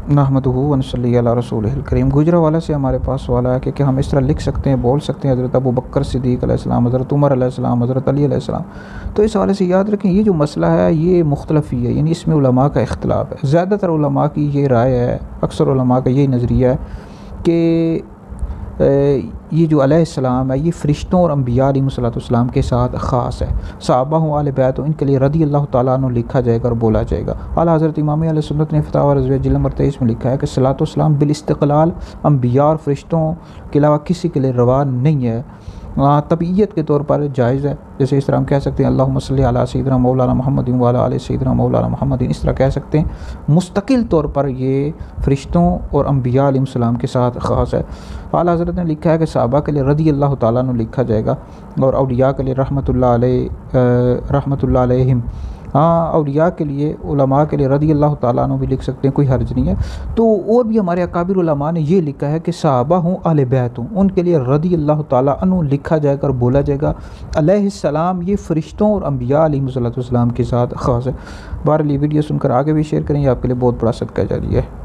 نحمدہ و نصلی علی رسولہ الکریم۔ گجرانوالہ سے ہمارے پاس سوال آیا کہ ہم اس طرح لکھ سکتے ہیں، بول سکتے ہیں حضرت ابوبکر صدیق علیہ السلام، حضرت عمر علیہ السلام، حضرت علی علیہ السلام؟ تو اس حوالے سے یاد رکھیں یہ جو مسئلہ ہے یہ مختلف ہی ہے، یعنی اس میں علماء کا اختلاف ہے۔ زیادہ تر علماء کی یہ رائے ہے، اکثر علماء کا یہی نظریہ ہے کہ یہ جو علیہ السلام ہے یہ فرشتوں اور انبیاء علیہ السلام کے ساتھ خاص ہے۔ صحابہ ہوں، اہل بیت ہوں، ان کے لیے رضی اللہ تعالیٰ عنہ لکھا جائے گا اور بولا جائے گا۔ اعلیٰ حضرت امام اہل سنت نے فتاوی رضویہ جلد نمبر 23 میں لکھا ہے کہ صلاۃ والسلام بالاستقلال انبیاء اور فرشتوں کے علاوہ کسی کے لیے روا نہیں ہے، طبعیت کے طور پر جائز ہے۔ جیسے اس طرح ہم کہہ سکتے ہیں اللہم صلی علی سیدنا مولانا محمد وعلی آل سیدنا مولانا محمد، اس طرح کہہ سکتے ہیں۔ مستقل طور پر یہ فرشتوں اور انبیاء علیہ السلام کے ساتھ خاص ہے۔ اعلیٰ حضرت نے لکھا ہے کہ صحابہ کے لیے رضی اللہ تعالیٰ عنہ لکھا جائے گا اور اولیاء کے لیے رحمۃ اللہ علیہم۔ اولیاء کے لیے، علماء کے لیے رضی اللہ تعالیٰ عنہ بھی لکھ سکتے ہیں، کوئی حرج نہیں ہے۔ تو اور بھی ہمارے اکابر علماء نے یہ لکھا ہے کہ صحابہ ہوں، اہل بیت ہوں، ان کے لیے رضی اللہ تعالیٰ عنہ لکھا جائے گا اور بولا جائے گا۔ علیہ السلام یہ فرشتوں اور انبیاء علیہ السلام کے ساتھ خاص ہے۔ بہرحال یہ ویڈیو سن کر آگے بھی شیئر کریں، یہ آپ کے لیے بہت بڑا صدقہ جاریہ ہے۔